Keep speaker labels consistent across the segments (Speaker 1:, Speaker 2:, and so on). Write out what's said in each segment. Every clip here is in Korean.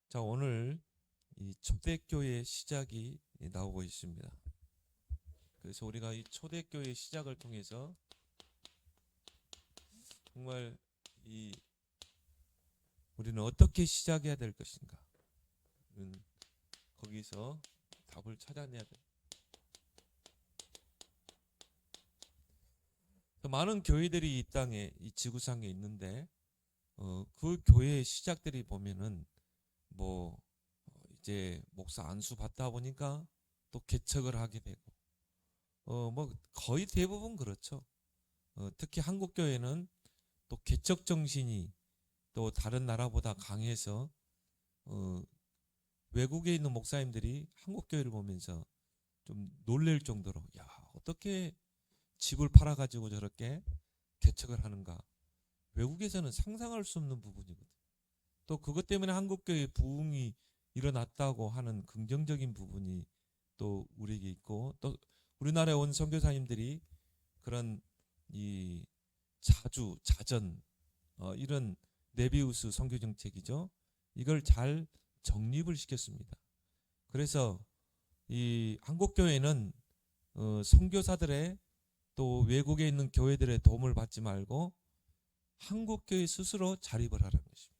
Speaker 1: 자, 오늘 이 초대교회의 시작이 나오고 있습니다. 그래서 우리가 이 초대교회의 시작을 통해서 정말 이 우리는 어떻게 시작해야 될 것인가? 거기서 답을 찾아내야 돼. 많은 교회들이 이 땅에 이 지구상에 있는데 그 교회의 시작들이 보면은 뭐 이제 목사 안수 받다 보니까 또 개척을 하게 되고 뭐 거의 대부분 그렇죠. 특히 한국 교회는 또 개척 정신이 또 다른 나라보다 강해서 외국에 있는 목사님들이 한국 교회를 보면서 좀 놀랄 정도로 야, 어떻게 집을 팔아가지고 저렇게 개척을 하는가. 외국에서는 상상할 수 없는 부분이거든. 또 그것 때문에 한국 교회 부흥이 일어났다고 하는 긍정적인 부분이 또 우리에게 있고, 또 우리나라에 온 선교사님들이 그런 이 자전 이런 네비우스 선교 정책이죠. 이걸 잘 정립을 시켰습니다. 그래서 이 한국 교회는 선교사들의 또 외국에 있는 교회들의 도움을 받지 말고 한국 교회 스스로 자립을 하라는 것입니다.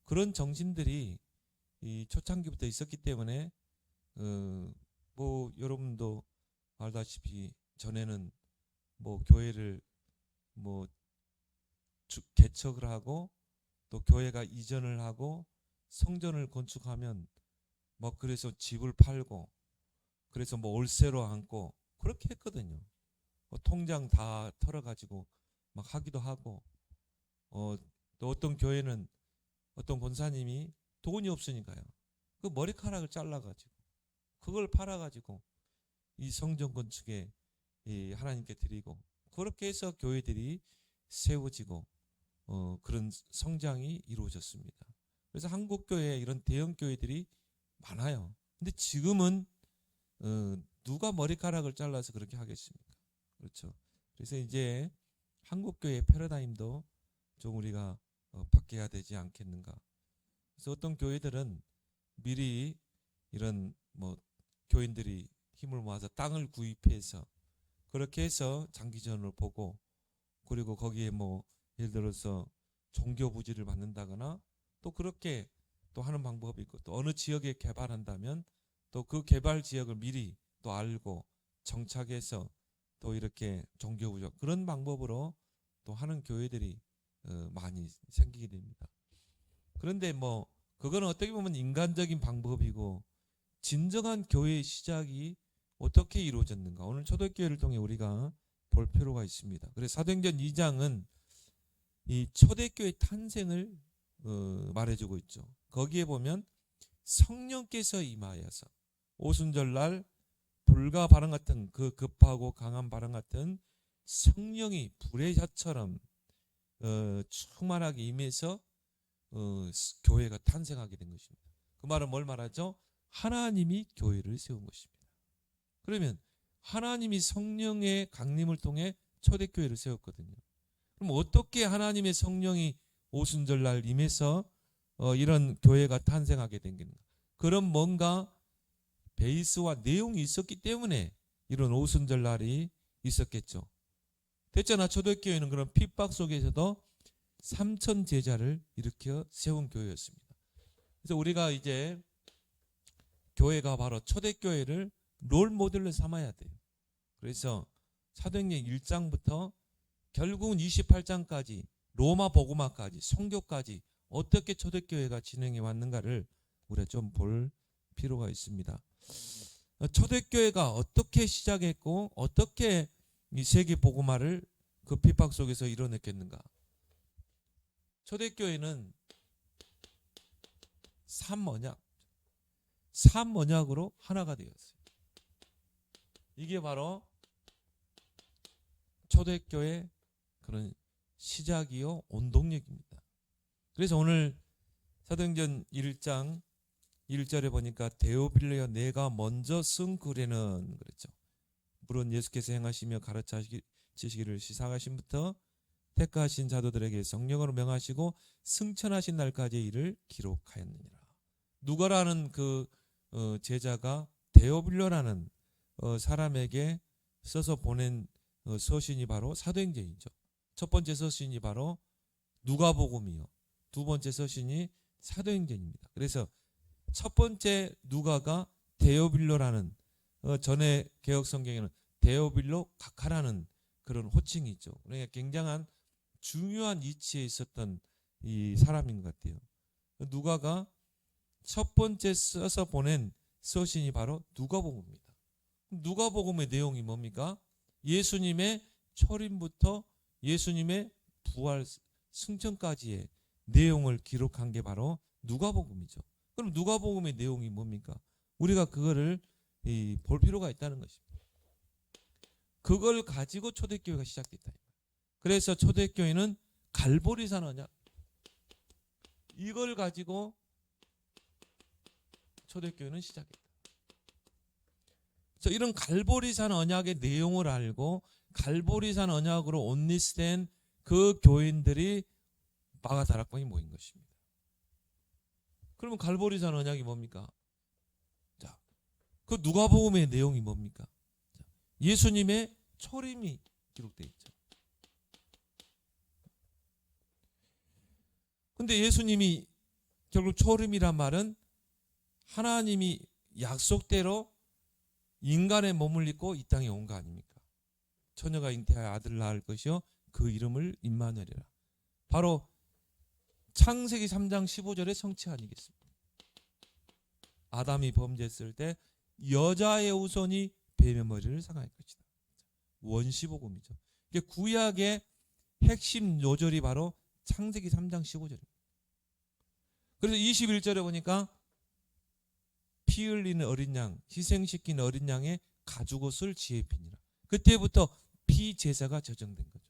Speaker 1: 그런 정신들이 이 초창기부터 있었기 때문에 뭐 여러분도 알다시피 전에는 뭐 교회를 뭐 개척을 하고 또 교회가 이전을 하고 성전을 건축하면 뭐 그래서 집을 팔고 그래서 뭐 월세로 앉고 그렇게 했거든요. 뭐 통장 다 털어가지고 막 하기도 하고 또 어떤 교회는 어떤 권사님이 돈이 없으니까요. 그 머리카락을 잘라가지고 그걸 팔아가지고 이 성전 건축에 이 하나님께 드리고 그렇게 해서 교회들이 세워지고 그런 성장이 이루어졌습니다. 그래서 한국 교회에 이런 대형 교회들이 많아요. 근데 지금은 누가 머리카락을 잘라서 그렇게 하겠습니까? 그렇죠. 그래서 이제 한국 교회의 패러다임도 좀 우리가 바뀌어야 되지 않겠는가. 그래서 어떤 교회들은 미리 이런 뭐 교인들이 힘을 모아서 땅을 구입해서 그렇게 해서 장기전을 보고 그리고 거기에 뭐 예를 들어서 종교 부지를 받는다거나 또 그렇게 또 하는 방법이 있고 또 어느 지역에 개발한다면 또 그 개발 지역을 미리 또 알고 정착해서 또 이렇게 종교 부지 그런 방법으로 또 하는 교회들이 많이 생기게 됩니다. 그런데 뭐 그거는 어떻게 보면 인간적인 방법이고 진정한 교회의 시작이 어떻게 이루어졌는가 오늘 초대교회를 통해 우리가 볼 필요가 있습니다. 그래서 사도행전 2장은 이 초대교회 탄생을 말해주고 있죠. 거기에 보면 성령께서 임하여서 오순절날 불과 바람 같은 그 급하고 강한 바람 같은 성령이 불의 샤처럼 충만하게 임해서 교회가 탄생하게 된 것입니다. 그 말은 뭘 말하죠? 하나님이 교회를 세운 것입니다. 그러면 하나님이 성령의 강림을 통해 초대교회를 세웠거든요. 그럼 어떻게 하나님의 성령이 오순절날 임해서 이런 교회가 탄생하게 된 건가? 그런 뭔가 베이스와 내용이 있었기 때문에 이런 오순절날이 있었겠죠. 됐잖아. 초대교회는 그런 핍박 속에서도 3천 제자를 일으켜 세운 교회였습니다. 그래서 우리가 이제 교회가 바로 초대교회를 롤 모델로 삼아야 돼요. 그래서 사도행전 1장부터 결국은 28장까지 로마 복음화까지 선교까지 어떻게 초대교회가 진행해 왔는가를 우리가 좀 볼 필요가 있습니다. 초대교회가 어떻게 시작했고 어떻게 이 세계 복음화를 그 핍박 속에서 이뤄냈겠는가? 초대교회는 삼언약으로 하나가 되었어요. 이게 바로 초대교회 그런 시작이요 원동력입니다. 그래서 오늘 사도행전 1장 1절에 보니까 데오빌레여 내가 먼저 쓴 글에는 그랬죠. 물론 예수께서 행하시며 가르치시기를 시작하신부터 택하신 자도들에게 성령으로 명하시고 승천하신 날까지의 일을 기록하였느니라. 누가라는 그 제자가 데오빌로라는 사람에게 써서 보낸 서신이 바로 사도행전이죠. 첫 번째 서신이 바로 누가복음이요. 두 번째 서신이 사도행전입니다. 그래서 첫 번째 누가가 데오빌로라는 전에 개혁 성경에는 데오빌로 각하라는 그런 호칭이 있죠. 그러니까 굉장한 중요한 위치에 있었던 이 사람인 것 같아요. 누가가 첫 번째 써서 보낸 서신이 바로 누가복음입니다. 누가복음의 내용이 뭡니까? 예수님의 초림부터 예수님의 부활 승천까지의 내용을 기록한 게 바로 누가복음이죠. 그럼 누가복음의 내용이 뭡니까? 우리가 그거를 볼 필요가 있다는 것입니다. 그걸 가지고 초대교회가 시작됐다. 그래서 초대교회는 갈보리산 언약, 이걸 가지고 초대교회는 시작했다. 그래서 이런 갈보리산 언약의 내용을 알고 갈보리산 언약으로 온리스된 그 교인들이 마가다락방에 모인 것입니다. 그러면 갈보리산 언약이 뭡니까? 자, 그 누가복음의 내용이 뭡니까? 예수님의 초림이 기록되어 있죠. 근데 예수님이 결국 초림이란 말은 하나님이 약속대로 인간의 몸을 입고 이 땅에 온 거 아닙니까? 처녀가 잉태하여 아들을 낳을 것이요 그 이름을 임마누엘이라. 바로 창세기 3장 15절의 성취 아니겠습니까? 아담이 범죄했을 때 여자의 후손이 뱀의 머리를 상할 것이다. 원시복음이죠. 이게 구약의 핵심 요절이 바로 창세기 3장 15절입니다. 그래서 21절에 보니까 피 흘리는 어린 양, 희생시키는 어린 양의 가죽옷을 지혜 입히니라. 그때부터 피제사가 제정된 거죠.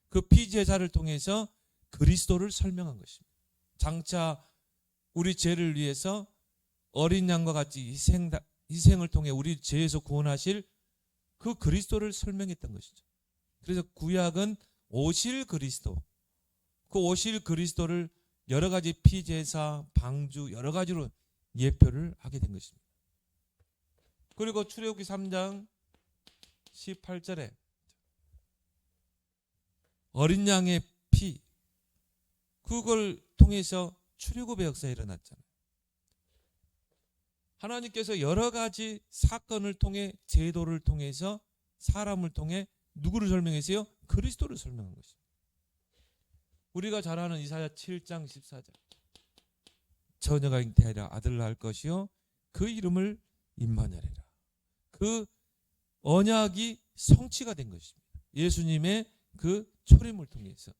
Speaker 1: 그 피제사를 통해서 그리스도를 설명한 것입니다. 장차 우리 죄를 위해서 어린 양과 같이 희생을 통해 우리 죄에서 구원하실 그 그리스도를 설명했던 것이죠. 그래서 구약은 오실 그리스도, 그 오실 그리스도를 여러 가지 피제사, 방주 여러 가지로 예표를 하게 된 것입니다. 그리고 출애굽기 3장 18절에 어린 양의 피, 그걸 통해서 출애굽의 역사가 일어났잖아요. 하나님께서 여러 가지 사건을 통해 제도를 통해서 사람을 통해 누구를 설명했어요? 그리스도를 설명한 것입니다. 우리가 잘 아는 이사야 7장 14절 처녀가 잉태하리라 아들을 낳을 것이요 그 이름을 임마누엘이라. 그 언약이 성취가 된 것입니다. 예수님의 그 초림을 통해서.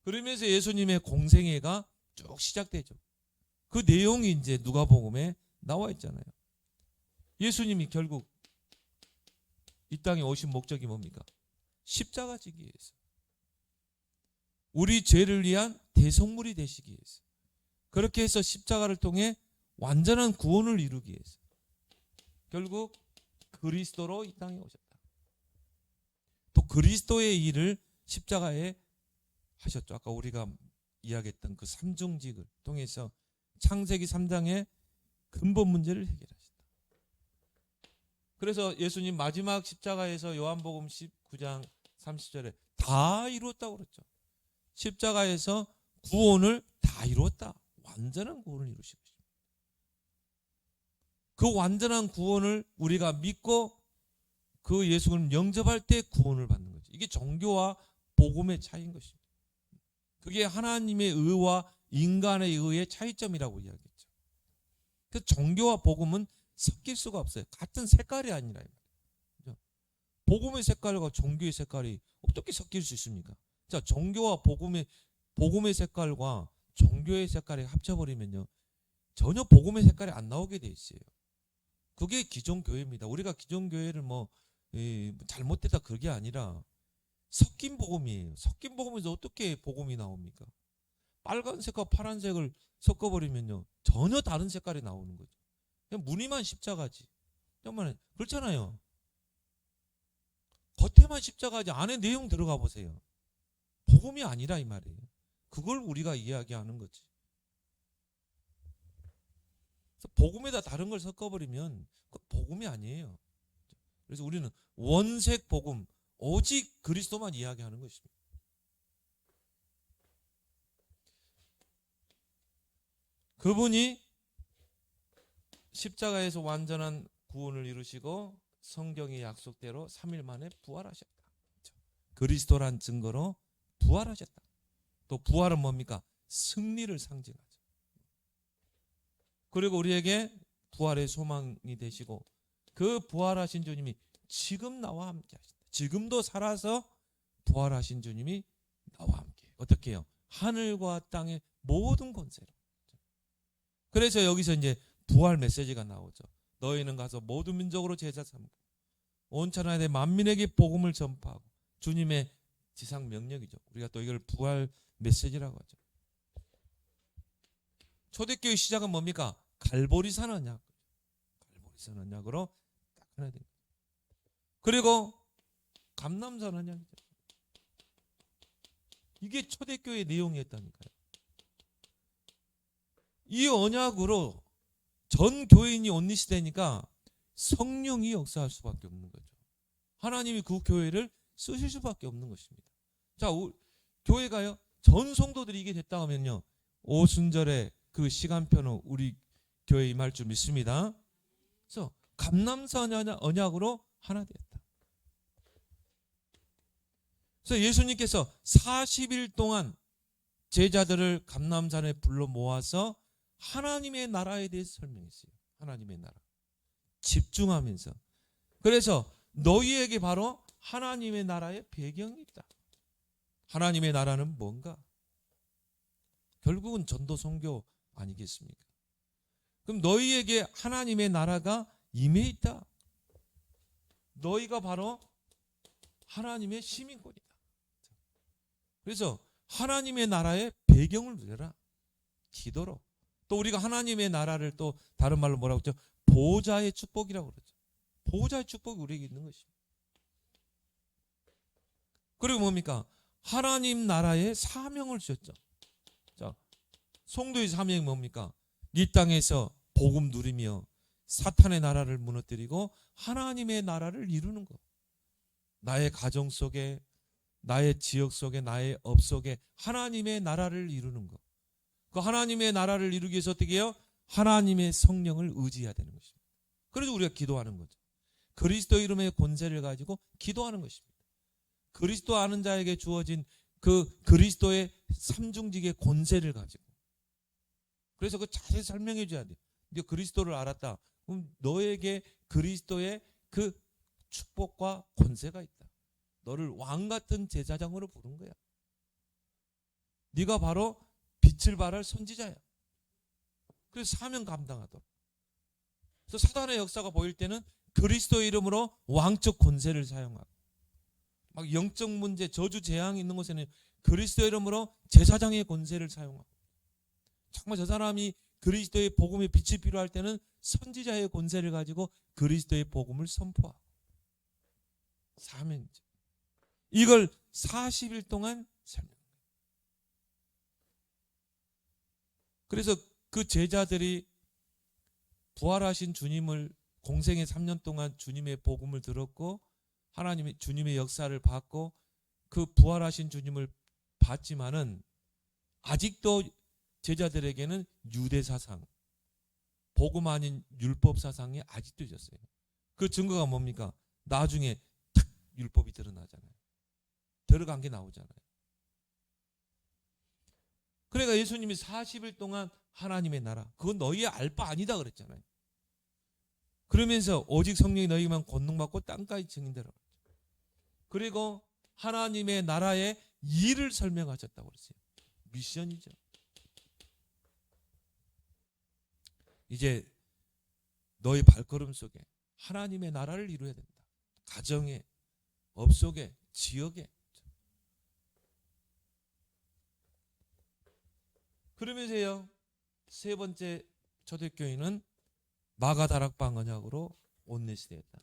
Speaker 1: 그러면서 예수님의 공생애가 쭉 시작되죠. 그 내용이 이제 누가복음에 나와 있잖아요. 예수님이 결국 이 땅에 오신 목적이 뭡니까? 십자가 지기 위해서. 우리 죄를 위한 대속물이 되시기 위해서. 그렇게 해서 십자가를 통해 완전한 구원을 이루기 위해서. 결국 그리스도로 이 땅에 오셨다. 또 그리스도의 일을 십자가에 하셨죠. 아까 우리가 이야기했던 그 삼중직을 통해서 창세기 3장의 근본 문제를 해결하셨다. 그래서 예수님 마지막 십자가에서 요한복음 19장 30절에 다 이루었다고 그랬죠. 십자가에서 구원을 다 이루었다. 완전한 구원을 이루신 것입니다. 그 완전한 구원을 우리가 믿고 그 예수를 영접할 때 구원을 받는 거죠. 이게 종교와 복음의 차이인 것입니다. 그게 하나님의 의와 인간의 의의 차이점이라고 이야기했죠. 그 종교와 복음은 섞일 수가 없어요. 같은 색깔이 아니라. 복음의 색깔과 종교의 색깔이 어떻게 섞일 수 있습니까? 자, 종교와 복음의 색깔과 종교의 색깔이 합쳐버리면요, 전혀 복음의 색깔이 안 나오게 돼 있어요. 그게 기존 교회입니다. 우리가 기존 교회를 잘못됐다 그게 아니라 섞인 복음이에요. 섞인 복음에서 어떻게 복음이 나옵니까? 빨간색과 파란색을 섞어버리면요, 전혀 다른 색깔이 나오는 거죠. 그냥 무늬만 십자가지. 정말 그렇잖아요. 겉에만 십자가지 안에 내용 들어가 보세요. 복음이 아니라 이 말이에요. 그걸 우리가 이야기하는 거지. 복음에다 다른 걸 섞어버리면 그 복음이 아니에요. 그래서 우리는 원색 복음, 오직 그리스도만 이야기하는 것입니다. 그분이 십자가에서 완전한 구원을 이루시고 성경의 약속대로 3일 만에 부활하셨다. 그리스도란 증거로 부활하셨다. 또 부활은 뭡니까? 승리를 상징하죠. 그리고 우리에게 부활의 소망이 되시고 그 부활하신 주님이 지금 나와 함께 하신다. 지금도 살아서 부활하신 주님이 나와 함께. 어떻게 해요? 하늘과 땅의 모든 권세로. 그래서 여기서 이제 부활 메시지가 나오죠. 너희는 가서 모든 민족으로 제자 삼고 온 천하의 만민에게 복음을 전파하고. 주님의 지상 명령이죠. 우리가 또 이걸 부활 메시지라고 하죠. 초대교회 시작은 뭡니까? 갈보리산 언약. 갈보리산 언약으로 딱 하나 됩니다. 그리고 감람산 언약이죠. 이게 초대교회 내용이었다니까요. 이 언약으로 전 교인이 온리시되니까 성령이 역사할 수밖에 없는 거죠. 하나님이 그 교회를 쓰실 수밖에 없는 것입니다. 자, 교회가요, 전 성도들이 이게 됐다 하면요, 오순절에 그 시간표는 우리 교회에 임할 줄 믿습니다. 그래서 감람산 언약으로 하나 되었다. 그래서 예수님께서 40일 동안 제자들을 감람산에 불러 모아서 하나님의 나라에 대해서 설명했어요. 하나님의 나라. 집중하면서. 그래서 너희에게 바로 하나님의 나라의 배경이 있다. 하나님의 나라는 뭔가? 결국은 전도 선교 아니겠습니까? 그럼 너희에게 하나님의 나라가 임해 있다. 너희가 바로 하나님의 시민권이다. 그래서 하나님의 나라의 배경을 누려라. 기도로. 또 우리가 하나님의 나라를 또 다른 말로 뭐라고 했죠? 보좌의 축복이라고 그러죠. 보좌의 축복이 우리에게 있는 것입니다. 그리고 뭡니까? 하나님 나라의 사명을 주셨죠. 자, 성도의 사명이 뭡니까? 이 땅에서 복음 누리며 사탄의 나라를 무너뜨리고 하나님의 나라를 이루는 것. 나의 가정 속에, 나의 지역 속에, 나의 업 속에 하나님의 나라를 이루는 것. 그 하나님의 나라를 이루기 위해서 어떻게 해요? 하나님의 성령을 의지해야 되는 것입니다. 그래서 우리가 기도하는 거죠. 그리스도 이름의 권세를 가지고 기도하는 것입니다. 그리스도 아는 자에게 주어진 그 그리스도의 삼중직의 권세를 가지고. 그래서 그 자세히 설명해 줘야 돼. 네가 그리스도를 알았다. 그럼 너에게 그리스도의 그 축복과 권세가 있다. 너를 왕 같은 제사장으로 부른 거야. 네가 바로 빛을 발할 선지자야. 그래서 사명 감당하도록. 그래서 사단의 역사가 보일 때는 그리스도의 이름으로 왕적 권세를 사용하고, 막 영적 문제, 저주, 재앙이 있는 곳에는 그리스도의 이름으로 제사장의 권세를 사용하고, 정말 저 사람이 그리스도의 복음의 빛이 필요할 때는 선지자의 권세를 가지고 그리스도의 복음을 선포하고. 사명이죠. 이걸 40일 동안 설명합니다. 그래서 그 제자들이 부활하신 주님을 공생의 3년 동안 주님의 복음을 들었고 하나님의 주님의 역사를 받고 그 부활하신 주님을 봤지만은 아직도 제자들에게는 유대 사상, 복음 아닌 율법 사상이 아직도 있었어요. 그 증거가 뭡니까? 나중에 탁 율법이 드러나잖아요. 들어간 게 나오잖아요. 그러니까 예수님이 40일 동안 하나님의 나라, 그건 너희의 알 바 아니다 그랬잖아요. 그러면서 오직 성령이 너희만 권능받고 땅까지 증인되라. 그리고 하나님의 나라의 일을 설명하셨다고 그랬어요. 미션이죠. 이제 너희 발걸음 속에 하나님의 나라를 이루어야 된다. 가정에, 업 속에, 지역에. 그러면서요, 세 번째 초대교회는 마가다락방 언약으로 온내시되었다.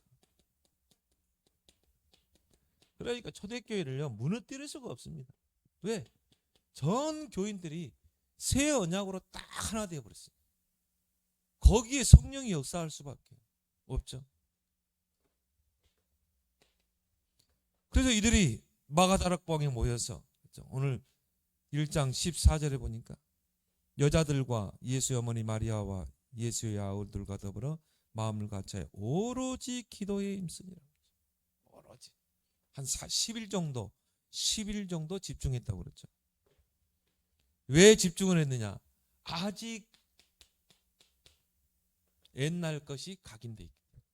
Speaker 1: 그러니까 초대교회를요 무너뜨릴 수가 없습니다. 왜? 전 교인들이 새 언약으로 딱 하나 되어버렸어요. 거기에 성령이 역사할 수밖에 없죠. 그래서 이들이 마가다락방에 모여서 오늘 1장 14절에 보니까 여자들과 예수의 어머니 마리아와 예수의 아우들과 더불어 마음을 같이 오로지 기도에 힘쓰니라. 오로지 한 10일 정도 집중했다고 그랬죠. 왜 집중을 했느냐? 아직 옛날 것이 각인돼 있기 때문에.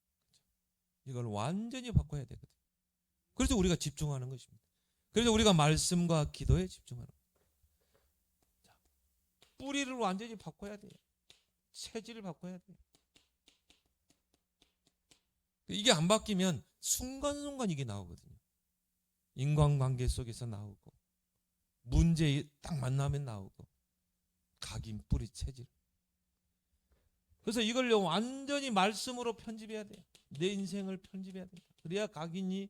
Speaker 1: 이걸 완전히 바꿔야 되거든요. 그래서 우리가 집중하는 것입니다. 그래서 우리가 말씀과 기도에 집중하는 거예요. 뿌리를 완전히 바꿔야 돼요. 체질을 바꿔야 돼요. 이게 안 바뀌면 순간순간 이게 나오거든요. 인간관계 속에서 나오고 문제 딱 만나면 나오고 각인 뿌리 체질. 그래서 이걸 완전히 말씀으로 편집해야 돼요. 내 인생을 편집해야 된다. 그래야 각인이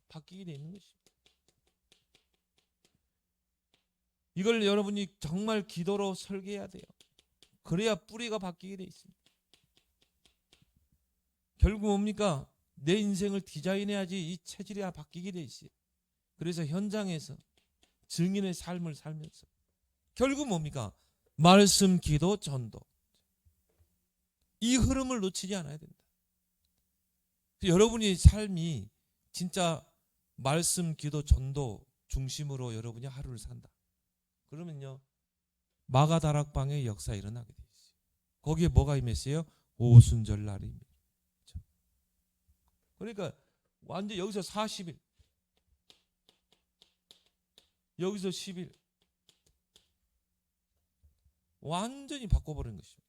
Speaker 1: 바뀌게 되는 것입니다. 이걸 여러분이 정말 기도로 설계해야 돼요. 그래야 뿌리가 바뀌게 돼 있습니다. 결국 뭡니까? 내 인생을 디자인해야지 이 체질이 바뀌게 돼 있어요. 그래서 현장에서 증인의 삶을 살면서 결국 뭡니까? 말씀, 기도, 전도. 이 흐름을 놓치지 않아야 된다. 여러분의 삶이 진짜 말씀, 기도, 전도 중심으로 여러분이 하루를 산다. 그러면요, 마가다락방의 역사가 일어나게 돼 있어요. 거기에 뭐가 임했어요? 오순절 날이 임해요. 그러니까 완전 여기서 40일, 여기서 10일 완전히 바꿔버린 것입니다.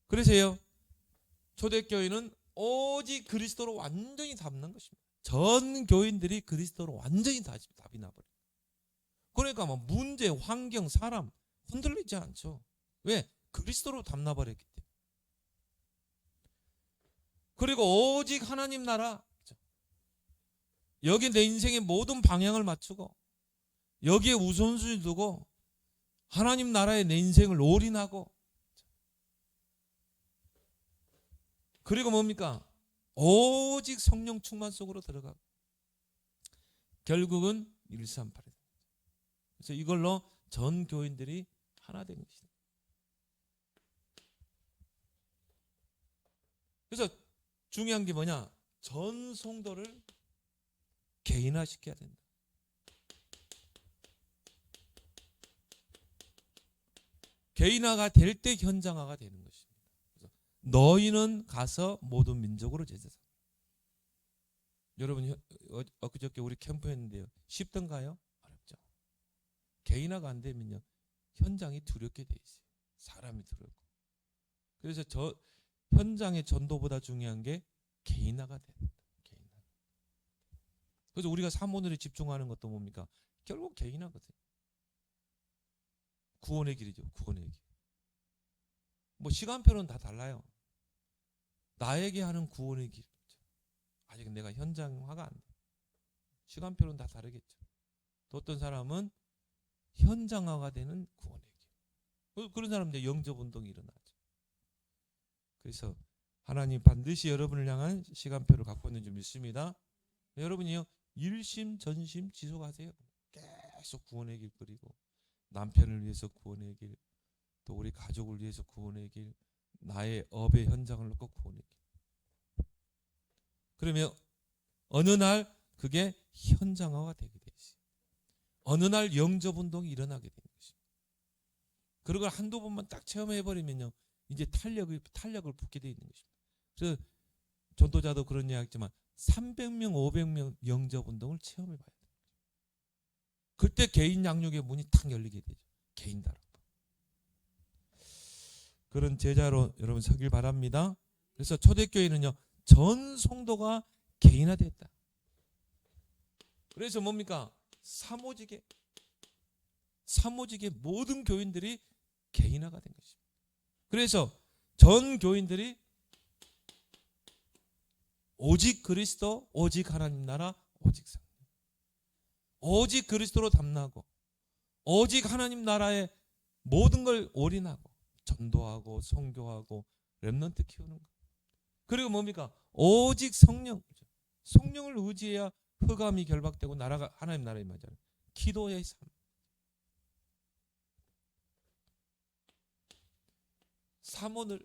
Speaker 1: 그래서요, 초대교회는 오직 그리스도로 완전히 담는 것입니다. 전 교인들이 그리스도로 완전히 답이 나버려요. 그러니까 뭐 문제, 환경, 사람 흔들리지 않죠. 왜? 그리스도로 담나버렸기 때문에. 그리고 오직 하나님 나라, 여기 내 인생의 모든 방향을 맞추고 여기에 우선순위 두고 하나님 나라에 내 인생을 올인하고, 그리고 뭡니까? 오직 성령 충만 속으로 들어가고 결국은 138. 그래서 이걸로 전 교인들이 하나 된 것이다. 그래서 중요한 게 뭐냐? 전 성도를 개인화시켜야 된다. 개인화가 될 때 현장화가 되는 것입니다. 그래서 너희는 가서 모든 민족으로 제자사. 여러분 엊그저께 우리 캠프 했는데요. 쉽던가요? 어렵죠. 개인화가 안 되면요, 현장이 두렵게 돼 있어요. 사람이 두렵고. 그래서 현장의 전도보다 중요한 게 개인화가 됩니다. 개인화. 그래서 우리가 사모늘에 집중하는 것도 뭡니까? 결국 개인화거든요. 구원의 길이죠. 구원의 길. 뭐 시간표는 다 달라요. 나에게 하는 구원의 길. 아직 내가 현장화가 안 돼. 시간표는 다 다르겠죠. 또 어떤 사람은 현장화가 되는 구원의 길. 그런 사람들 영접 운동이 일어나죠. 그래서 하나님 반드시 여러분을 향한 시간표를 갖고 있는 줄 믿습니다. 여러분이요, 일심 전심 지속하세요. 계속 구원의 길 그리고 남편을 위해서 구원의 길, 또 우리 가족을 위해서 구원의 길, 나의 업의 현장을 놓고 구원의 길. 그러면 어느 날 그게 현장화가 되게 돼 있어요. 어느 날 영접 운동이 일어나게 되는 것입니다. 그걸 한두 번만 딱 체험해버리면요, 이제 탄력을 붙게 돼 있는 것입니다. 그래서 전도자도 그런 이야기 했지만 300명, 500명 영접 운동을 체험해봐야 돼요. 그때 개인 양육의 문이 탁 열리게 되죠. 개인 다락방. 그런 제자로 여러분 서길 바랍니다. 그래서 초대교회는요, 전 성도가 개인화됐다. 그래서 뭡니까? 사모직의 모든 교인들이 개인화가 된 것입니다. 그래서 전 교인들이 오직 그리스도, 오직 하나님 나라, 오직 상. 오직 그리스도로 담나고 오직 하나님 나라의 모든 걸 올인하고 전도하고 선교하고 렘넌트 키우는 거. 그리고 뭡니까? 오직 성령을 의지해야 흑암이 결박되고 나라가 하나님 나라에 맞아요. 기도의 삶. 사모늘.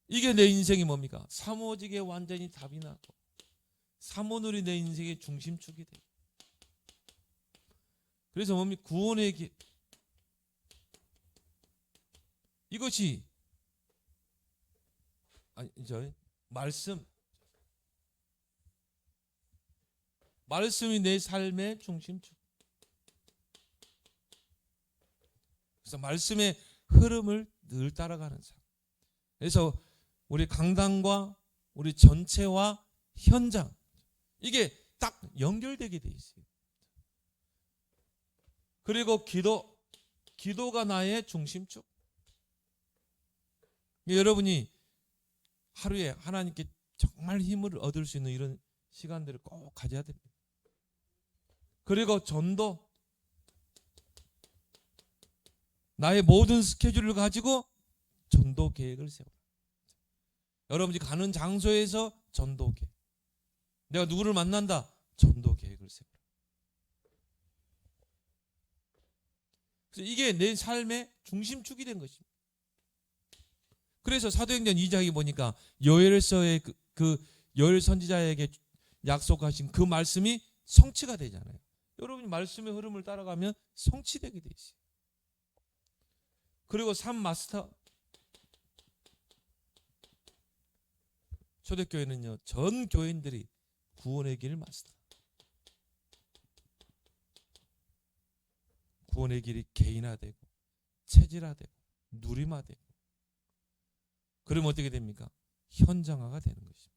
Speaker 1: 이게 내 인생이 뭡니까? 사모직에 완전히 답이 나고 사모늘이 내 인생의 중심축이 돼. 그래서 뭡니까? 구원의 길. 이것이 말씀이 내 삶의 중심축. 그래서 말씀의 흐름을 늘 따라가는 삶. 그래서 우리 강단과 우리 전체와 현장, 이게 딱 연결되게 돼 있어요. 그리고 기도가 나의 중심축. 여러분이 하루에 하나님께 정말 힘을 얻을 수 있는 이런 시간들을 꼭 가져야 됩니다. 그리고 전도. 나의 모든 스케줄을 가지고 전도 계획을 세워라. 여러분이 가는 장소에서 전도 계획. 내가 누구를 만난다. 전도 계획을 세워라. 그래서 이게 내 삶의 중심축이 된 것입니다. 그래서 사도행전 2장에 보니까 요엘서의 그 요엘 선지자에게 약속하신 그 말씀이 성취가 되잖아요. 여러분이 말씀의 흐름을 따라가면 성취되게 돼 있어요. 그리고 3 마스터. 초대교회는요, 전 교인들이 구원의 길 마스터. 구원의 길이 개인화되고 체질화되고 누림화되고, 그러면 어떻게 됩니까? 현장화가 되는 것입니다.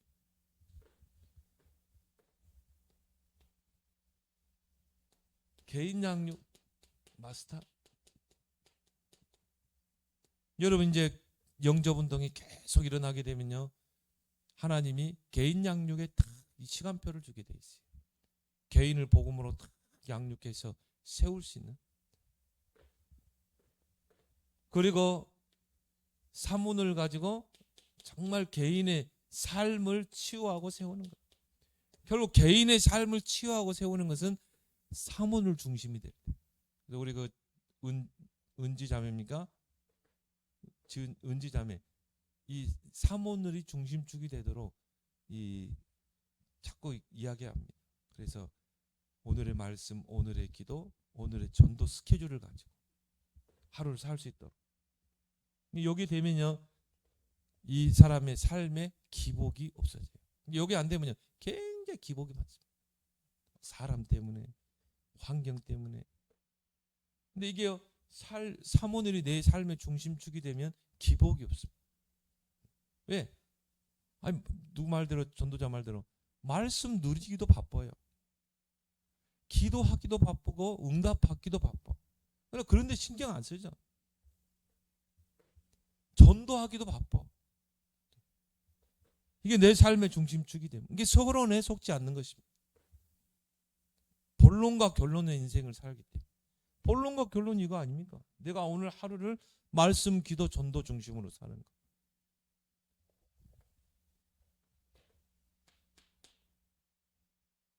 Speaker 1: 개인 양육 마스터. 여러분 이제 영접 운동이 계속 일어나게 되면요, 하나님이 개인 양육에 딱 시간표를 주게 돼 있어요. 개인을 복음으로 딱 양육해서 세울 수 있는. 그리고 사문을 가지고 정말 개인의 삶을 치유하고 세우는 것. 결국 개인의 삶을 치유하고 세우는 것은 사문을 중심이 될 때. 그래서 우리 그 은지 자매입니까? 은지 자매, 이 사모늘이 중심축이 되도록 자꾸 이야기합니다. 그래서 오늘의 말씀, 오늘의 기도, 오늘의 전도 스케줄을 가지고 하루를 살 수 있도록. 여기 되면요, 이 사람의 삶에 기복이 없어져요. 여기 안 되면요, 굉장히 기복이 많습니다. 사람 때문에, 환경 때문에. 근데 이게요, 사모늘이 내 삶의 중심축이 되면 기복이 없습니다. 왜? 아니, 누구 말대로, 전도자 말대로 말씀 누리기도 바빠요. 기도하기도 바쁘고 응답받기도 바빠. 그런데 신경 안 쓰죠. 전도하기도 바빠. 이게 내 삶의 중심축이 되면 이게 서론에 속지 않는 것입니다. 본론과 결론의 인생을 살기 때문에. 본론과 결론이 이거 아닙니까? 내가 오늘 하루를 말씀, 기도, 전도 중심으로 사는 거.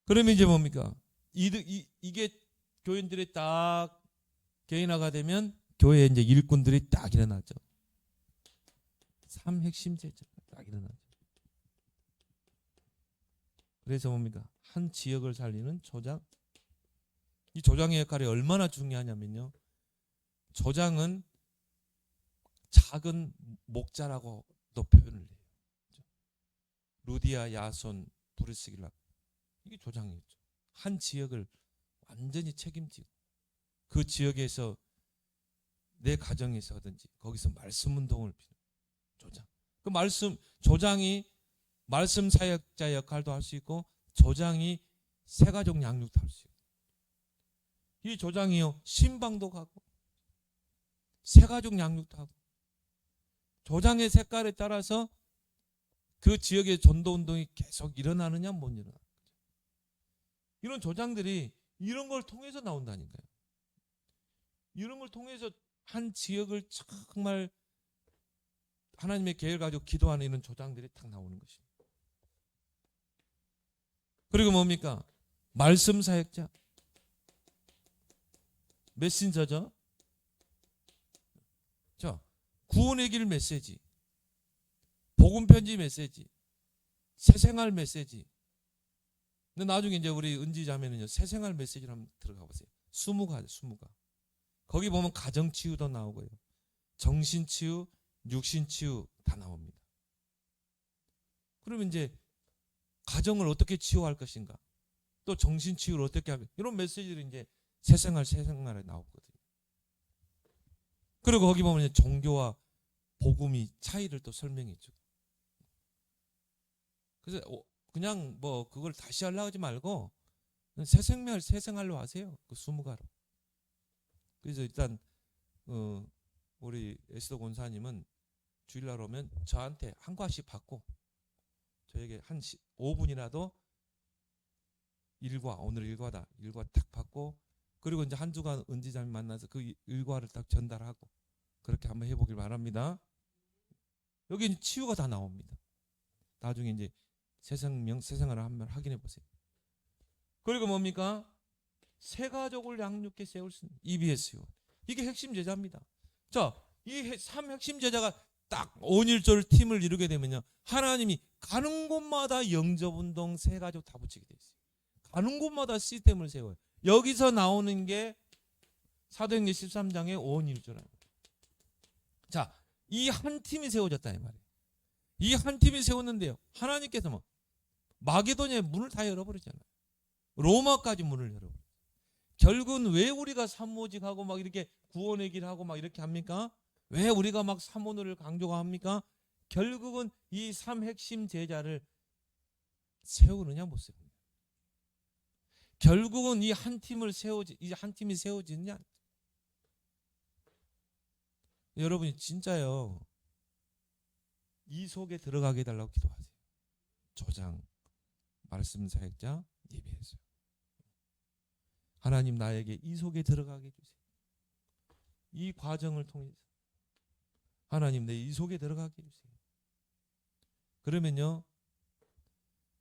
Speaker 1: 그러면 이제 뭡니까? 이게 교인들이 딱 개인화가 되면 교회에 이제 일꾼들이 딱 일어나죠. 3 핵심 제자가 딱 일어나죠. 그래서 뭡니까? 한 지역을 살리는 조장. 이 조장의 역할이 얼마나 중요하냐면요, 조장은 작은 목자라고도 표현을 해요. 루디아, 야손, 브리스길라, 이게 조장이었죠. 한 지역을 완전히 책임지고 그 지역에서 내 가정에서 하든지 거기서 말씀 운동을 피는 조장. 그 조장이 말씀 사역자 역할도 할 수 있고, 조장이 새가족 양육도 할 수 있고. 이 조장이요, 신방도 가고 새가족 양육도 하고, 조장의 색깔에 따라서 그 지역의 전도 운동이 계속 일어나느냐 못 일어나느냐. 이런 조장들이 이런 걸 통해서 나온다니까요. 이런 걸 통해서 한 지역을 정말 하나님의 계획을 가지고 기도하는 이런 조장들이 딱 나오는 것입니다. 그리고 뭡니까? 말씀 사역자, 메신저죠. 자, 구원의 길 메시지, 복음 편지 메시지, 새생활 메시지. 근데 나중에 이제 우리 은지 자매는요, 새생활 메시지를 한번 들어가 보세요. 20가. 거기 보면 가정 치유도 나오고요, 정신 치유, 육신 치유 다 나옵니다. 그러면 이제 가정을 어떻게 치유할 것인가, 또 정신 치유를 어떻게 하면, 이런 메시지들이 이제 새생활에 나오거든요. 그리고 거기 보면 이제 종교와 복음이 차이를 또 설명해 주고. 그래서 그냥 뭐 그걸 다시 하려고 하지 말고 새생활로 하세요. 그 20가로. 그래서 일단 우리 에스더 권사님은 주일날 오면 저한테 한 과씩 받고 저에게 한 5분이라도 오늘 일과다, 일과 딱 받고, 그리고 이제 한 주간 은지자매 만나서 그 일과를 딱 전달하고, 그렇게 한번 해보길 바랍니다. 여기 치유가 다 나옵니다. 나중에 이제 새생활을 한번 확인해 보세요. 그리고 뭡니까? 새 가족을 양육해 세울 수 있는 EBS요. 이게 핵심 제자입니다. 자, 이 3핵심 제자가 딱 온일절 팀을 이루게 되면요, 하나님이 가는 곳마다 영접운동, 새 가족 다 붙이게 돼 있어요. 가는 곳마다 시스템을 세워요. 여기서 나오는 게 사도행전 13장의 온일절입니다. 자, 이 한 팀이 세워졌다 이 말이에요. 이 한 팀이 세웠는데요, 하나님께서 뭐 마게도냐의 문을 다 열어버리잖아요. 로마까지 문을 열어버려요. 결국은 왜 우리가 삼오직하고 막 이렇게 구원의 길하고 막 이렇게 합니까? 왜 우리가 막 삼오늘을 강조가 합니까? 결국은 이 3핵심 제자를 세우느냐 못 세우느냐. 결국은 이 한 팀이 세워지느냐. 여러분이 진짜요, 이 속에 들어가게 해달라고 기도하세요. 조장, 말씀 사역자, 예배해서요. 하나님, 나에게 이 속에 들어가게 해주세요. 이 과정을 통해서 하나님, 내 이 속에 들어가게 해주세요. 그러면요,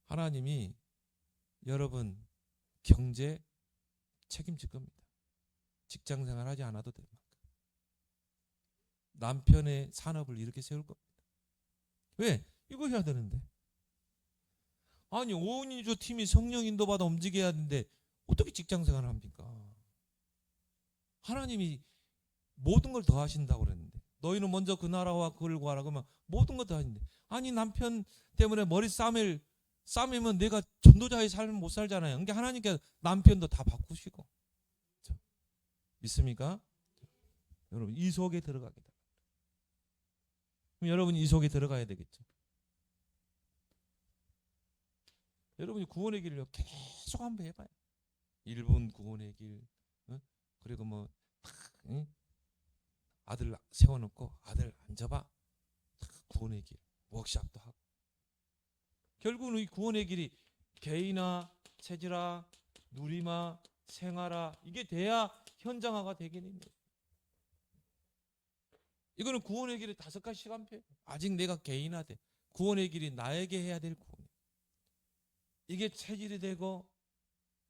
Speaker 1: 하나님이 여러분 경제 책임질 겁니다. 직장생활 하지 않아도 될 만큼 남편의 산업을 이렇게 세울 겁니다. 왜? 이거 해야 되는데. 아니, 오은이조 팀이 성령 인도받아 움직여야 하는데 어떻게 직장생활을 합니까? 하나님이 모든 걸 더 하신다고 그랬는데, 너희는 먼저 그 나라와 그걸 구하라 그러면 모든 걸 더 하신대. 아니, 남편 때문에 머리 싸매면 내가 전도자의 삶을 못 살잖아요. 그러니까 하나님께서 남편도 다 바꾸시고. 믿습니까? 여러분, 이 속에 들어가게 돼. 그럼 여러분이 이 속에 들어가야 되겠죠. 여러분이 구원의 길을 계속 한번 해봐요. 1분 구원의 길, 그리고 뭐 아들 세워놓고 아들 앉아봐, 구원의 길 워크숍도 하고. 결국은 이 구원의 길이 개인화, 체질화, 누리마, 생활화, 이게 돼야 현장화가 되게 됩니다. 이거는 구원의 길의 5가지 시간표. 아직 내가 개인화돼. 구원의 길이 나에게 해야 될 구원. 이게 체질이 되고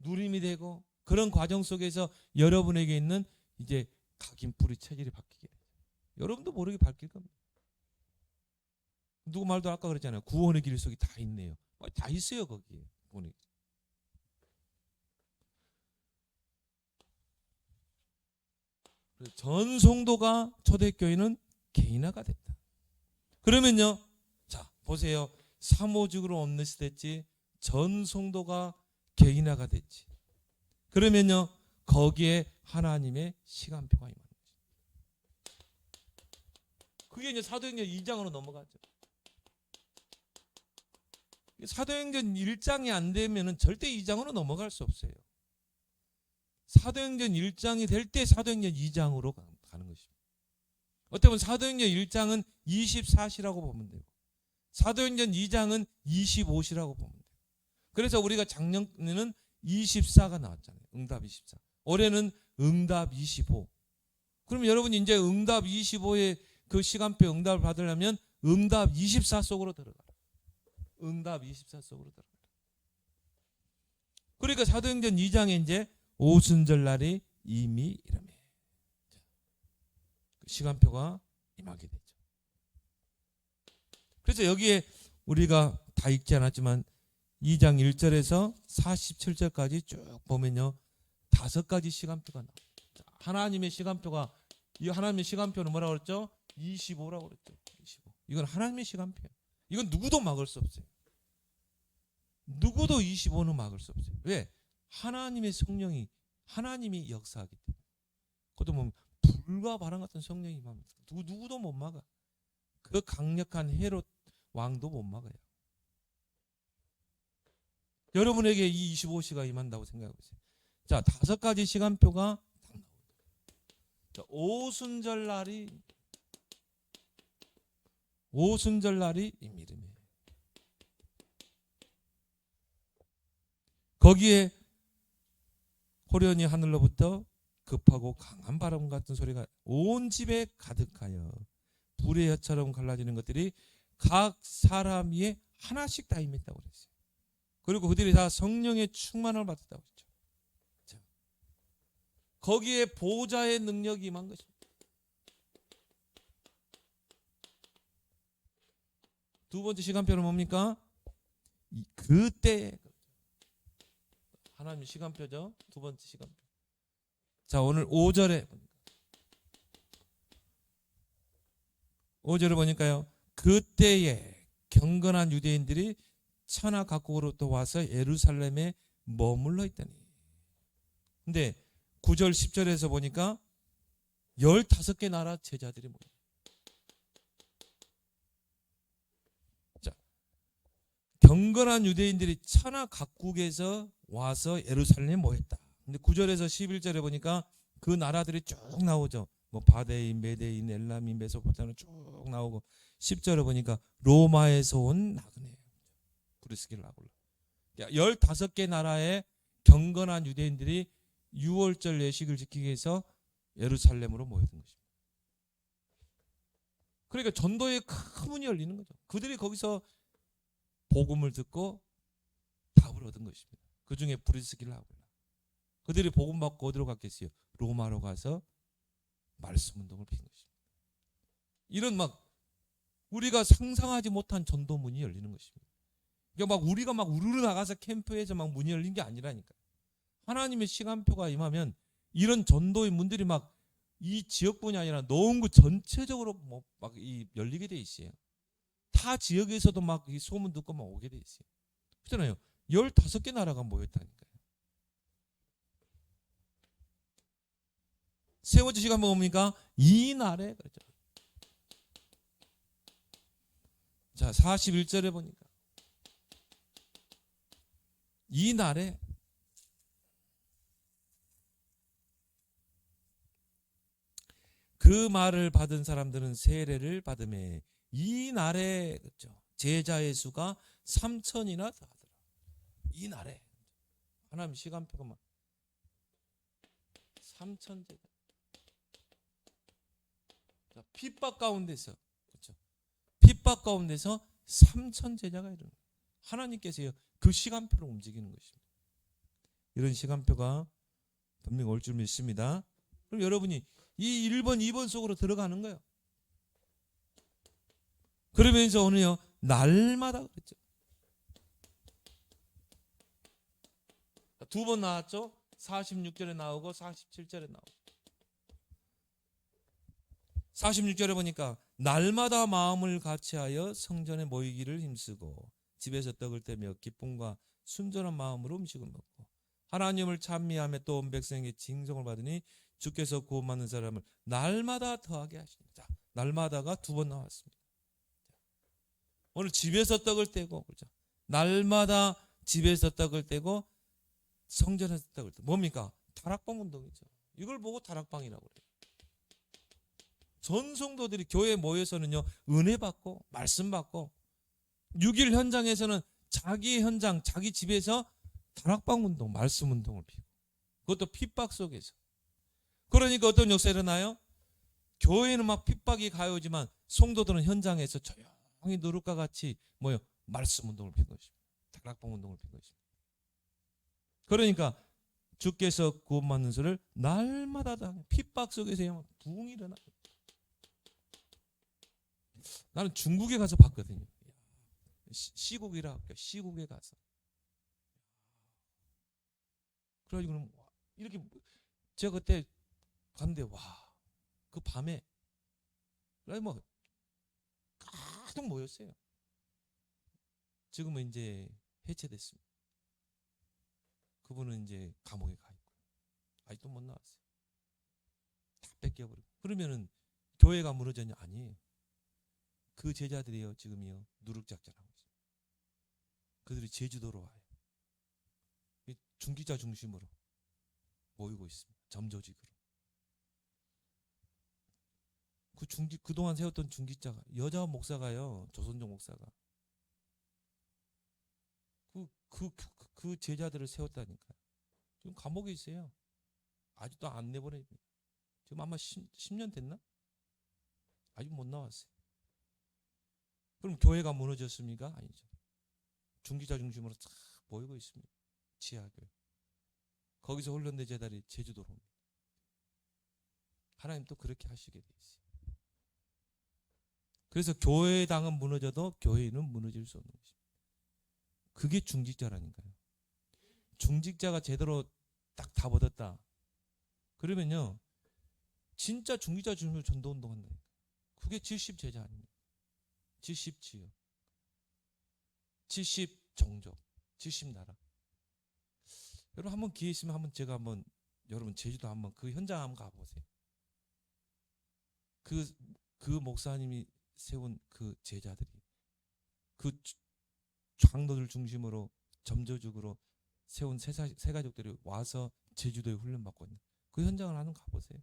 Speaker 1: 누림이 되고, 그런 과정 속에서 여러분에게 있는 이제 각인 뿌리 체질이 바뀌게 돼요. 여러분도 모르게 바뀔 겁니다. 누구 말도 아까 그랬잖아요. 구원의 길 속에 다 있네요. 다 있어요, 거기에. 구원의 길. 전 성도가 초대교회는 개인화가 됐다. 그러면요, 자 보세요. 사모직으로 없는 시대지 전 성도가 개인화가 됐지. 그러면요, 거기에 하나님의 시간표가 임하는 거죠. 그게 이제 사도행전 2장으로 넘어가죠. 사도행전 1장이 안 되면은 절대 2장으로 넘어갈 수 없어요. 사도행전 1장이 될 때 사도행전 2장으로 가는 것입니다. 어떻게 보면 사도행전 1장은 24시라고 보면 되고, 사도행전 2장은 25시라고 보면 돼요. 그래서 우리가 작년에는 24가 나왔잖아요. 응답 24. 올해는 응답 25. 그럼 여러분이 이제 응답 25의 그 시간표 응답을 받으려면 응답 24 속으로 들어가라. 응답 24 속으로 들어가라. 그러니까 사도행전 2장에 이제 오순절 날이 이미 이르매 시간표가 임하게 되죠. 그래서 여기에 우리가 다 읽지 않았지만 2장 1절에서 47절까지 쭉 보면요 5가지 시간표가 나와요. 하나님의 시간표가, 이 하나님의 시간표는 뭐라고 그랬죠? 25라고 그랬죠. 25. 이건 하나님의 시간표예요. 이건 누구도 막을 수 없어요. 누구도 25는 막을 수 없어요. 왜? 하나님의 성령이, 하나님이 역사하기 때문에. 그것도 뭐 불과 바람 같은 성령이 임하면 누구도 못 막아. 그 강력한 헤롯 왕도 못 막아요. 여러분에게 이 25시가 임한다고 생각해 보세요. 자, 5가지 시간표가 딱 나옵니다. 자, 오순절 날이 임이름에. 거기에 호련히 하늘로부터 급하고 강한 바람 같은 소리가 온 집에 가득하여 불의 혀처럼 갈라지는 것들이 각 사람 위에 하나씩 다 임했다고 그랬어요. 그리고 그들이 다 성령의 충만을 받았다고 했죠. 자, 거기에 보좌의 능력이 임한 것입니다. 두 번째 시간표는 뭡니까? 그때 하나님의 시간표죠. 두 번째 시간표. 자, 오늘 5절에 보니까요. 그때에 경건한 유대인들이 천하 각국으로부터 와서 예루살렘에 머물러 있다니. 근데 9절 10절에서 보니까 15개 나라 제자들이 모여. 자, 경건한 유대인들이 천하 각국에서 와서 예루살렘에 모였다. 근데 9절에서 11절에 보니까 그 나라들이 쭉 나오죠. 뭐 바데인, 메데인, 엘람인, 메소포타미아 쭉 나오고 10절에 보니까 로마에서 온 나그네 브리스길라 라굴라. 15개 나라의 경건한 유대인들이 6월절 예식을 지키기 위해서 예루살렘으로 모였던 것입니다. 그러니까 전도의 큰 문이 열리는 거죠. 그들이 거기서 복음을 듣고 답을 얻은 것입니다. 그 중에 브리스길라 라굴라. 그들이 복음 받고 어디로 갔겠어요? 로마로 가서 말씀 운동을 핀 것입니다. 이런 막 우리가 상상하지 못한 전도문이 열리는 것입니다. 그러니까 막 우리가 막 우르르 나가서 캠프에서 막 문이 열린 게 아니라니까요. 하나님의 시간표가 임하면 이런 전도의 문들이 막 이 지역뿐이 아니라 노원구 전체적으로 뭐 막 열리게 돼 있어요. 타 지역에서도 막 이 소문 듣고 막 오게 돼 있어요. 그렇잖아요. 15개 나라가 모였다니까요. 세 번째 시간 뭡니까? 이날에 그렇죠. 자, 41절에 보니까 이날에 그 말을 받은 사람들은 세례를 받음에 이날에 그렇죠. 제자의 수가 3,000이나 하더라. 이날에 하나님 시간표가 막 3,000 제자. 자, 핍박 가운데서 그렇죠. 핍박 가운데서 3,000 제자가 이르는 거예요. 하나님께서 그 시간표로 움직이는 것입니다. 이런 시간표가 분명히 올 줄 믿습니다. 그럼 여러분이 이 1번, 2번 속으로 들어가는 거예요. 그러면서 오늘요 날마다 그랬죠. 두 번 나왔죠. 46절에 나오고 47절에 나오고. 46절에 보니까 날마다 마음을 같이하여 성전에 모이기를 힘쓰고 집에서 떡을 떼며 기쁨과 순전한 마음으로 음식을 먹고 하나님을 찬미하며 또 온 백성에게 징송을 받으니 주께서 구원받는 사람을 날마다 더하게 하십니다. 날마다가 두 번 나왔습니다. 오늘 집에서 떡을 떼고 그렇죠. 날마다 집에서 떡을 떼고 성전에서 떡을 떼고 뭡니까? 다락방 운동이죠. 이걸 보고 다락방이라고 그래요. 전 성도들이 교회에 모여서는요 은혜 받고 말씀 받고 6일 현장에서는 자기 현장 자기 집에서 다락방 운동 말씀 운동을 피고 그것도 핍박 속에서. 그러니까 어떤 역사 일어나요? 교회는 막 핍박이 가요지만 성도들은 현장에서 조용히 누룩과 같이 뭐요? 말씀 운동을 핀 것입니다. 다락방 운동을 핀 것입니다. 그러니까 주께서 구원받는 수를 날마다 핍박 속에서 부흥이 일어나. 나는 중국에 가서 봤거든요. 시국이라 할게요. 시국에 가서. 그래가지고 이렇게 제가 그때 갔는데 와, 그 밤에 뭐 가득 모였어요. 지금은 이제 해체됐습니다. 그분은 이제 감옥에 가 있고 아직도 못 나왔어요. 다 뺏겨버리고. 그러면은 교회가 무너졌냐? 아니에요. 그 제자들이요 지금이요 누룩작전하고 있어요. 그들이 제주도로 와요. 중기자 중심으로 모이고 있습니다. 점조직으로. 그동안 세웠던 중기자가 여자 목사가요, 조선족 목사가 그 제자들을 세웠다니까요. 지금 감옥에 있어요. 아직도 안 내보냅니다. 지금 아마 10년 됐나? 아직 못 나왔어요. 그럼 교회가 무너졌습니까? 아니죠. 중기자 중심으로 쫙 모이고 있습니다. 지하교회. 거기서 훈련된 제자들이 제주도로 옵니다. 하나님 또 그렇게 하시게 돼 있어요. 그래서 교회당은 무너져도 교회는 무너질 수 없는 것입니다. 그게 중직자라니까요. 중직자가 제대로 딱 다 얻었다. 그러면요, 진짜 중직자 중심으로 전도운동 한다니까. 그게 70제자 아닙니까? 70지역, 70종족, 70나라. 여러분 한번 기회 있으면 여러분 제주도 한번 그 현장 한번 가보세요. 그 목사님이 세운 그 제자들이 그 장로들 중심으로 점조직으로 세운 새 가족들이 와서 제주도에 훈련받고 있는 그 현장을 한번 가보세요.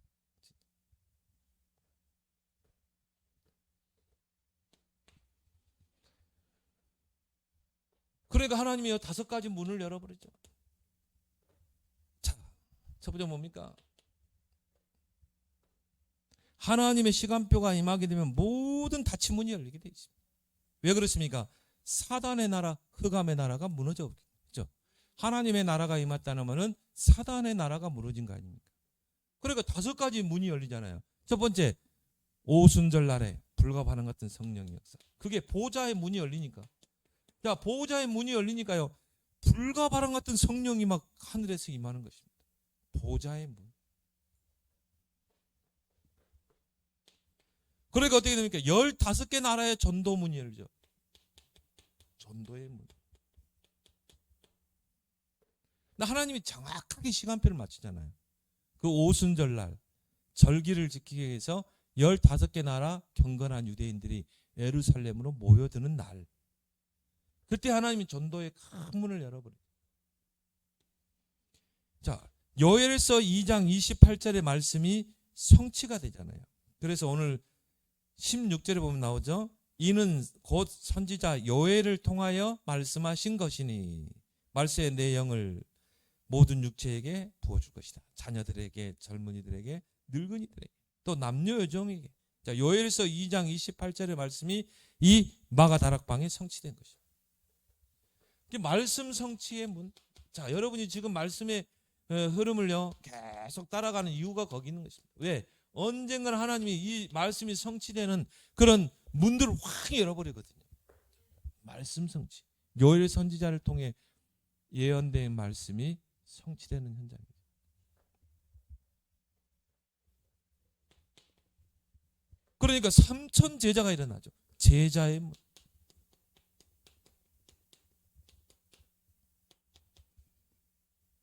Speaker 1: 그러니까 하나님이 5가지 문을 열어버렸죠. 자, 첫 번째 뭡니까? 하나님의 시간표가 임하게 되면 모든 닫힌 문이 열리게 돼 있습니다. 왜 그렇습니까? 사단의 나라, 흑암의 나라가 무너져 버렸죠. 하나님의 나라가 임했다는 말은 사단의 나라가 무너진 거 아닙니까? 그러니까 5가지 문이 열리잖아요. 첫 번째, 오순절 날에 불가반응 같은 성령의 역사. 그게 보좌의 문이 열리니까. 자, 보좌의 문이 열리니까요, 불가반응 같은 성령이 막 하늘에서 임하는 것입니다. 보좌의 문. 그러니까 어떻게 됩니까? 15개 나라의 전도문이 열리죠. 전도의 문. 하나님이 정확하게 시간표를 맞추잖아요. 그 오순절날 절기를 지키기 위해서 15개 나라 경건한 유대인들이 예루살렘으로 모여드는 날. 그때 하나님이 전도의 큰 문을 열어버려요. 자, 요엘서 2장 28절의 말씀이 성취가 되잖아요. 그래서 오늘 16절에 보면 나오죠. 이는 곧 선지자 요엘을 통하여 말씀하신 것이니 말씀의 내용을 모든 육체에게 부어줄 것이다. 자녀들에게, 젊은이들에게, 늙은이들에게, 또 남녀 여종에게. 자, 요엘서 2장 28절의 말씀이 이 마가 다락방에 성취된 것이다. 말씀 성취의 문. 자, 여러분이 지금 말씀의 흐름을요 계속 따라가는 이유가 거기 있는 것입니다. 왜? 언젠가는 하나님이 이 말씀이 성취되는 그런 문들을 확 열어버리거든요. 말씀 성취. 요엘 선지자를 통해 예언된 말씀이 성취되는 현장입니다. 그러니까 3천 제자가 일어나죠. 제자의 문.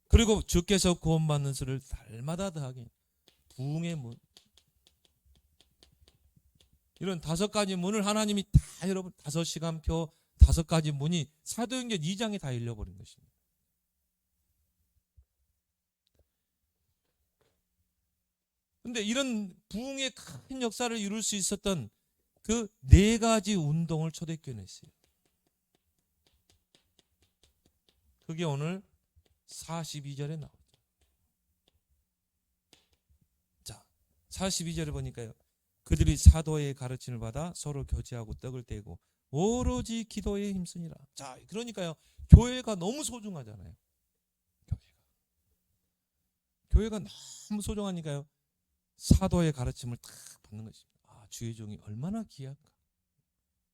Speaker 1: 그리고 주께서 구원받는 수를 날마다 더하게 부흥의 문. 이런 5가지 문을 하나님이 다 열어버린 5시간표 5가지 문이 사도행전 2장에 다 열려버린 것입니다. 그런데 이런 부흥의 큰 역사를 이룰 수 있었던 그 4가지 운동을 초대교회는 했어요. 그게 오늘 42절에 나오죠. 자, 42절에 보니까요. 그들이 사도의 가르침을 받아 서로 교제하고 떡을 떼고 오로지 기도에 힘쓰니라. 자, 그러니까요. 교회가 너무 소중하잖아요. 교회가 너무 소중하니까요. 사도의 가르침을 딱 받는 것입니다. 아, 주의 종이 얼마나 귀한가.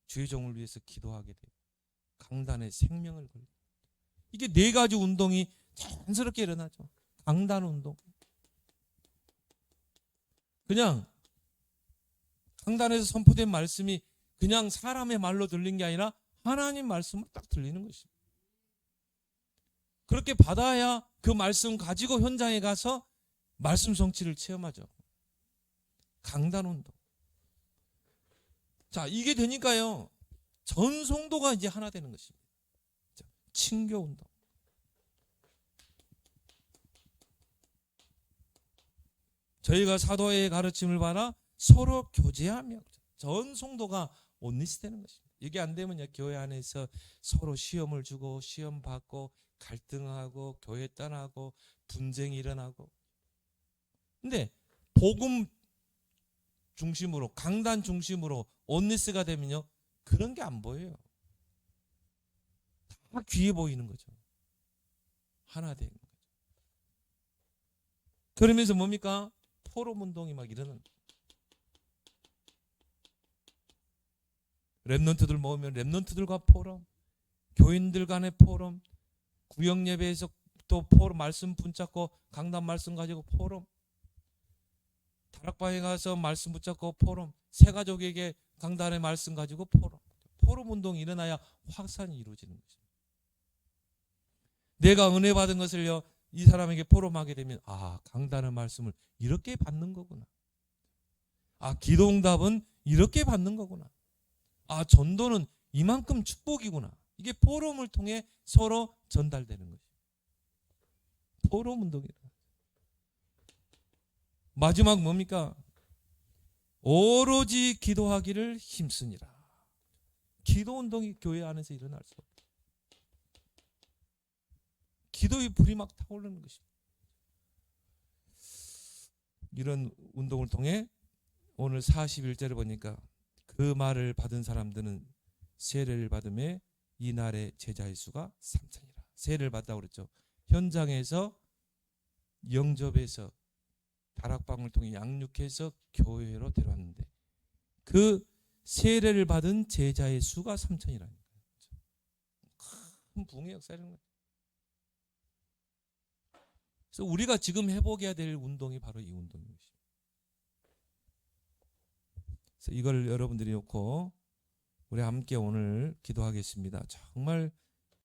Speaker 1: 주의 종을 위해서 기도하게 되고 강단에 생명을 걸고 이게 네 가지 운동이 자연스럽게 일어나죠. 강단 운동. 그냥 강단에서 선포된 말씀이 그냥 사람의 말로 들린 게 아니라 하나님 말씀으로 딱 들리는 것입니다. 그렇게 받아야 그 말씀 가지고 현장에 가서 말씀 성취를 체험하죠. 강단 운동. 자, 이게 되니까요. 전 성도가 이제 하나 되는 것입니다. 친교 운동. 저희가 사도의 가르침을 받아 서로 교제하며 전 성도가 온리스 되는 것입니다. 이게 안 되면요, 교회 안에서 서로 시험을 주고 시험 받고 갈등하고 교회 떠나고 분쟁이 일어나고. 근데 복음 중심으로 강단 중심으로 온리스가 되면요, 그런 게 안 보여요. 다 귀해 보이는 거죠. 하나 되는 거죠. 그러면서 뭡니까? 포럼 운동이 막 일어나는 거예요. 랩런트들 모으면 랩런트들과 포럼, 교인들 간의 포럼, 구역 예배에서 또 포럼 말씀 붙잡고 강단 말씀 가지고 포럼, 다락방에 가서 말씀 붙잡고 포럼, 새 가족에게 강단의 말씀 가지고 포럼 운동이 일어나야 확산이 이루어지는 거죠. 내가 은혜 받은 것을요, 이 사람에게 포럼하게 되면 아, 강단의 말씀을 이렇게 받는 거구나. 아, 기도응답은 이렇게 받는 거구나. 아, 전도는 이만큼 축복이구나. 이게 포럼을 통해 서로 전달되는 거죠. 포럼 운동이다. 마지막 뭡니까? 오로지 기도하기를 힘쓰니라. 기도 운동이 교회 안에서 일어날 수 없다. 기도의 불이 막 타오르는 것입니다. 이런 운동을 통해 오늘 41절을 보니까 그 말을 받은 사람들은 세례를 받음에 이날의 제자의 수가 3천이라. 세례를 받다고 그랬죠. 현장에서 영접해서 다락방을 통해 양육해서 교회로 데려왔는데 그 세례를 받은 제자의 수가 3천이라는 거예요. 큰 부흥의 역사라는 거예요. 그래서 우리가 지금 해보게 될 운동이 바로 이 운동인 것입니다. 그래서 이걸 여러분들이 놓고 우리 함께 오늘 기도하겠습니다. 정말